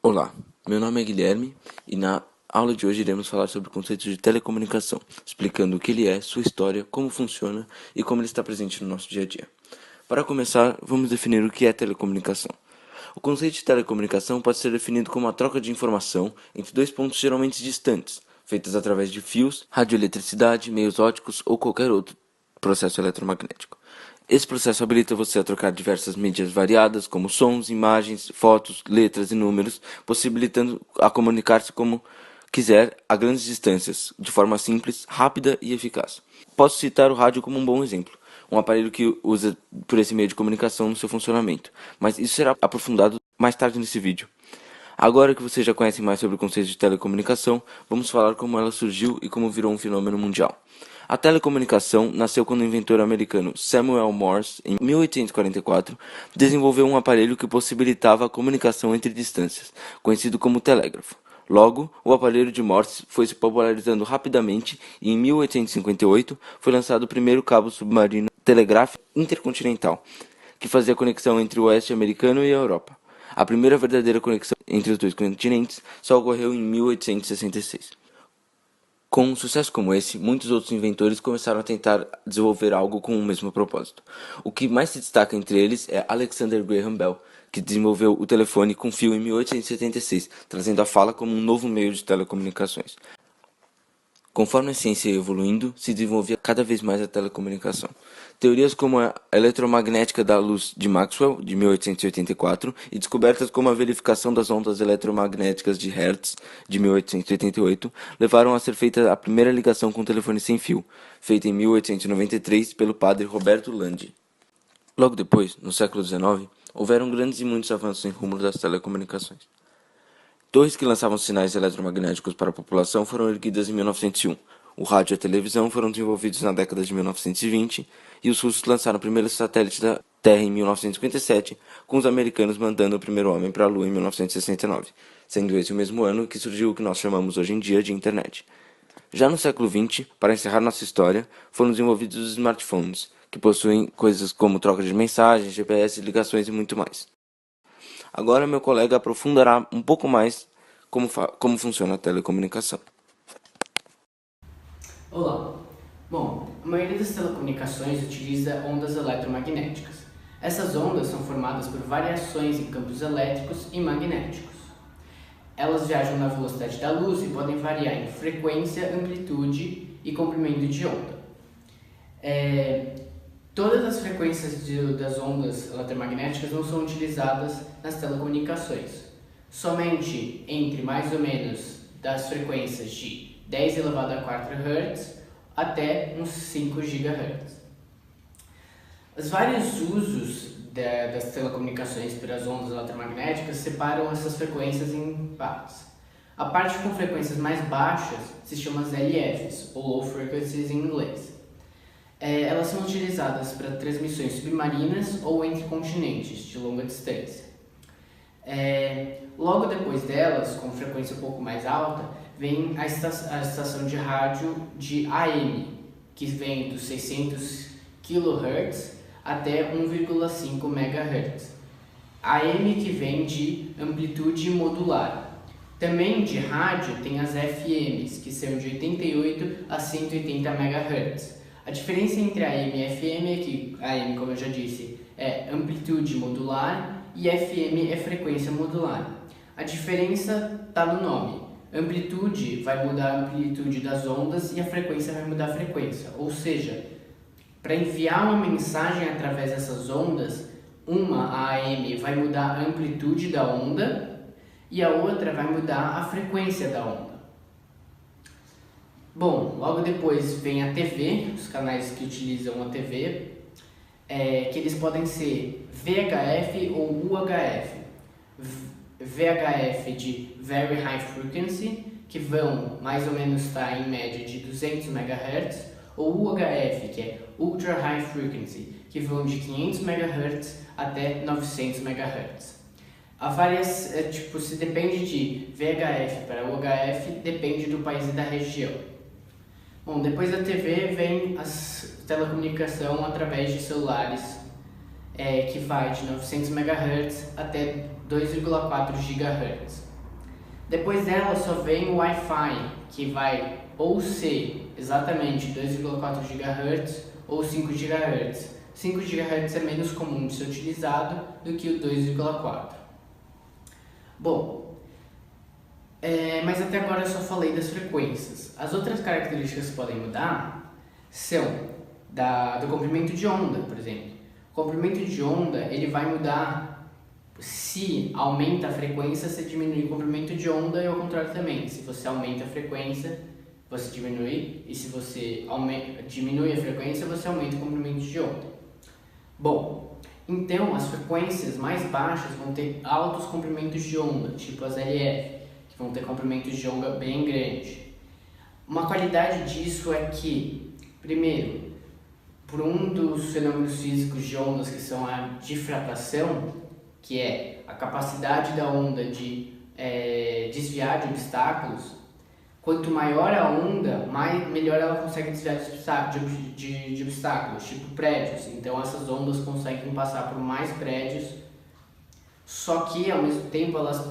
Olá, meu nome é Guilherme e na aula de hoje iremos falar sobre o conceito de telecomunicação, explicando o que ele é, sua história, como funciona e como ele está presente no nosso dia a dia. Para começar, vamos definir o que é telecomunicação. O conceito de telecomunicação pode ser definido como a troca de informação entre dois pontos geralmente distantes, feitas através de fios, radioeletricidade, meios óticos ou qualquer outro processo eletromagnético. Esse processo habilita você a trocar diversas mídias variadas, como sons, imagens, fotos, letras e números, possibilitando a comunicar-se como quiser a grandes distâncias, de forma simples, rápida e eficaz. Posso citar o rádio como um bom exemplo, um aparelho que usa por esse meio de comunicação no seu funcionamento, mas isso será aprofundado mais tarde nesse vídeo. Agora que vocês já conhecem mais sobre o conceito de telecomunicação, vamos falar como ela surgiu e como virou um fenômeno mundial. A telecomunicação nasceu quando o inventor americano Samuel Morse, em 1844, desenvolveu um aparelho que possibilitava a comunicação entre distâncias, conhecido como telégrafo. Logo, o aparelho de Morse foi se popularizando rapidamente e em 1858 foi lançado o primeiro cabo submarino telegráfico intercontinental, que fazia a conexão entre o oeste americano e a Europa. A primeira verdadeira conexão entre os dois continentes só ocorreu em 1866. Com um sucesso como esse, muitos outros inventores começaram a tentar desenvolver algo com o mesmo propósito. O que mais se destaca entre eles é Alexander Graham Bell, que desenvolveu o telefone com fio em 1876, trazendo a fala como um novo meio de telecomunicações. Conforme a ciência ia evoluindo, se desenvolvia cada vez mais a telecomunicação. Teorias como a eletromagnética da luz de Maxwell, de 1884, e descobertas como a verificação das ondas eletromagnéticas de Hertz, de 1888, levaram a ser feita a primeira ligação com telefone sem fio, feita em 1893 pelo padre Roberto Landi. Logo depois, no século XIX, houveram grandes e muitos avanços em rumo das telecomunicações. Torres que lançavam sinais eletromagnéticos para a população foram erguidas em 1901. O rádio e a televisão foram desenvolvidos na década de 1920 e os russos lançaram o primeiro satélite da Terra em 1957, com os americanos mandando o primeiro homem para a Lua em 1969, sendo esse o mesmo ano que surgiu o que nós chamamos hoje em dia de internet. Já no século XX, para encerrar nossa história, foram desenvolvidos os smartphones, que possuem coisas como troca de mensagens, GPS, ligações e muito mais. Agora meu colega aprofundará um pouco mais como funciona a telecomunicação. Olá! Bom, a maioria das telecomunicações utiliza ondas eletromagnéticas. Essas ondas são formadas por variações em campos elétricos e magnéticos. Elas viajam na velocidade da luz e podem variar em frequência, amplitude e comprimento de onda. Todas as frequências das ondas eletromagnéticas não são utilizadas nas telecomunicações. Somente entre mais ou menos das frequências de 10 elevado a 4 Hz até uns 5 GHz. Os vários usos das telecomunicações pelas ondas eletromagnéticas separam essas frequências em partes. A parte com frequências mais baixas se chama as LFs, ou Low Frequencies em inglês. Elas são utilizadas para transmissões submarinas ou entre continentes de longa distância. Logo depois delas, com frequência um pouco mais alta, vem a estação de rádio de AM, que vem dos 600 kHz até 1,5 MHz. AM que vem de amplitude modular. Também de rádio tem as FMs, que são de 88 a 180 MHz. A diferença entre AM e FM é que AM, como eu já disse, é amplitude modular e FM é frequência modular. A diferença está no nome. Amplitude vai mudar a amplitude das ondas e a frequência vai mudar a frequência. Ou seja, para enviar uma mensagem através dessas ondas, uma, a AM, vai mudar a amplitude da onda e a outra vai mudar a frequência da onda. Bom, logo depois vem a TV, os canais que utilizam a TV, que eles podem ser VHF ou UHF. VHF de Very High Frequency, que vão mais ou menos estar em média de 200 MHz, ou UHF, que é Ultra High Frequency, que vão de 500 MHz até 900 MHz. A variação, se depende de VHF para UHF, depende do país e da região. Bom, depois da TV vem a telecomunicação através de celulares, que vai de 900 MHz até 2,4 GHz. Depois dela só vem o Wi-Fi, que vai ou ser exatamente 2,4 GHz ou 5 GHz. 5 GHz é menos comum de ser utilizado do que o 2,4. Bom, mas até agora eu só falei das frequências. As outras características que podem mudar são do comprimento de onda, por exemplo. O comprimento de onda ele vai mudar se aumenta a frequência, você diminui o comprimento de onda e ao contrário também. Se você aumenta a frequência, você diminui, e se você diminui a frequência, você aumenta o comprimento de onda. Bom, então as frequências mais baixas vão ter altos comprimentos de onda, tipo as LF, que vão ter comprimentos de onda bem grandes. Uma qualidade disso é que, primeiro, por um dos fenômenos físicos de ondas que são a difratação, que é a capacidade da onda de desviar de obstáculos, quanto maior a onda, melhor ela consegue desviar de obstáculos, tipo prédios. Então essas ondas conseguem passar por mais prédios, só que ao mesmo tempo elas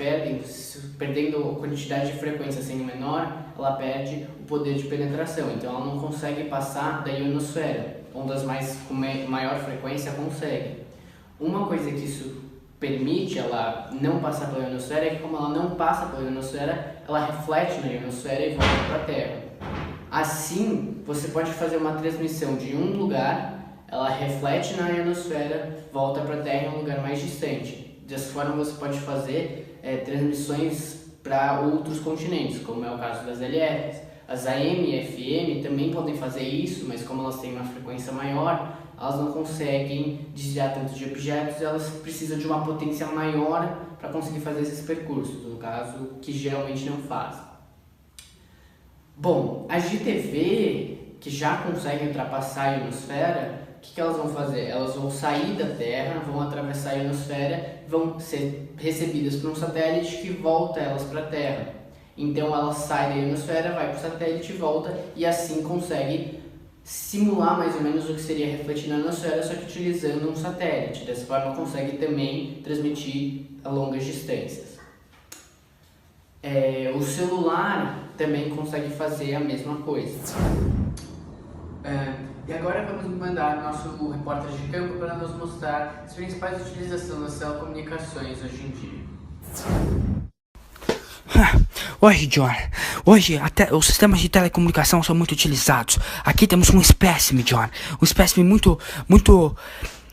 perdendo a quantidade de frequência sendo menor, ela perde o poder de penetração, então ela não consegue passar da ionosfera. Ondas com maior frequência conseguem. Uma coisa que isso permite ela não passar pela ionosfera é que, como ela não passa pela ionosfera, ela reflete na ionosfera e volta para a Terra. Assim, você pode fazer uma transmissão de um lugar, ela reflete na ionosfera, volta para a Terra em um lugar mais distante. Dessa forma, você pode fazer transmissões para outros continentes, como é o caso das LFs. As AM e FM também podem fazer isso, mas como elas têm uma frequência maior, elas não conseguem desviar tanto de objetos, elas precisam de uma potência maior para conseguir fazer esses percursos, no caso, que geralmente não fazem. Bom, as de TV, que já conseguem ultrapassar a ionosfera, o que elas vão fazer? Elas vão sair da Terra, vão atravessar a ionosfera, vão ser recebidas por um satélite que volta elas para a Terra. Então ela sai da ionosfera, vai para o satélite e volta, e assim consegue simular mais ou menos o que seria refletir na ionosfera, só que utilizando um satélite. Dessa forma consegue também transmitir a longas distâncias. O celular também consegue fazer a mesma coisa. E agora vamos mandar nosso repórter de campo para nos mostrar as principais utilizações das telecomunicações hoje em dia. Hoje, John, até os sistemas de telecomunicação são muito utilizados. Aqui temos um espécime, John, um espécime muito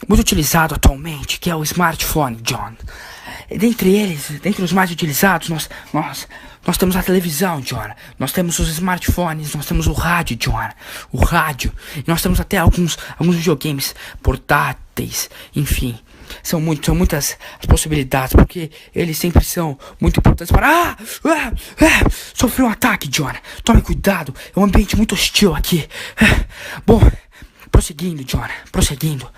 utilizado atualmente, que é o smartphone, John. Dentre os mais utilizados, nós temos a televisão, John. Nós temos os smartphones, nós temos o rádio, John. O rádio. E nós temos até alguns videogames portáteis, enfim. São muitas as possibilidades, porque eles sempre são muito importantes para... Sofreu um ataque, John. Tome cuidado, é um ambiente muito hostil aqui. Bom, prosseguindo, John, prosseguindo.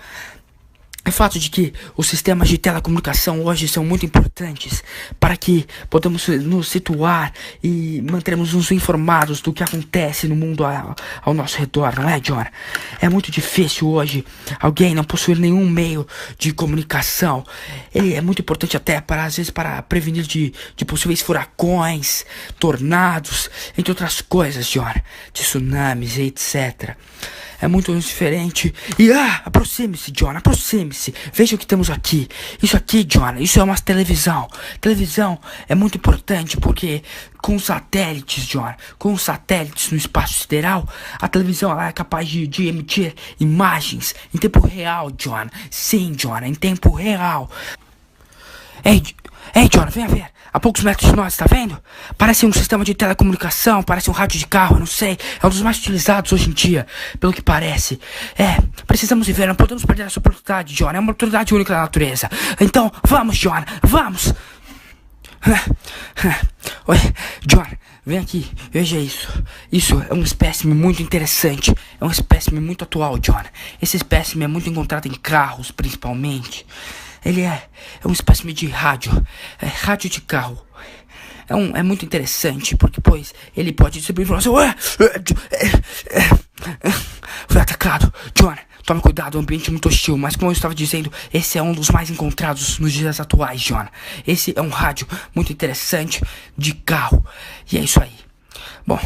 É fato de que os sistemas de telecomunicação hoje são muito importantes para que podamos nos situar e mantermos-nos informados do que acontece no mundo ao nosso redor, não é, John? É muito difícil hoje alguém não possuir nenhum meio de comunicação. Ele é muito importante até às vezes para prevenir de possíveis furacões, tornados, entre outras coisas, John, de tsunamis, etc. É muito diferente. E aproxime-se, John, aproxime-se. Veja o que temos aqui. Isso aqui, John, isso é uma televisão. Televisão é muito importante porque com satélites, John, com satélites no espaço sideral, a televisão ela é capaz de emitir imagens em tempo real, John. Sim, John, em tempo real. Ei, John, venha ver. A poucos metros de nós, tá vendo? Parece um sistema de telecomunicação, parece um rádio de carro, eu não sei. É um dos mais utilizados hoje em dia, pelo que parece. Precisamos viver, não podemos perder essa oportunidade, John. É uma oportunidade única da natureza. Então, vamos, John, vamos. Oi, John, vem aqui, veja isso. Isso é um espécime muito interessante. É um espécime muito atual, John. Esse espécime é muito encontrado em carros, principalmente. Ele é um espécime de rádio, rádio de carro. É muito interessante, porque, pois, ele pode distribuir informação. Foi atacado. John, Tome cuidado, o ambiente é muito hostil. Mas como eu estava dizendo, esse é um dos mais encontrados nos dias atuais, John. Esse é um rádio muito interessante de carro. E é isso aí. Bom,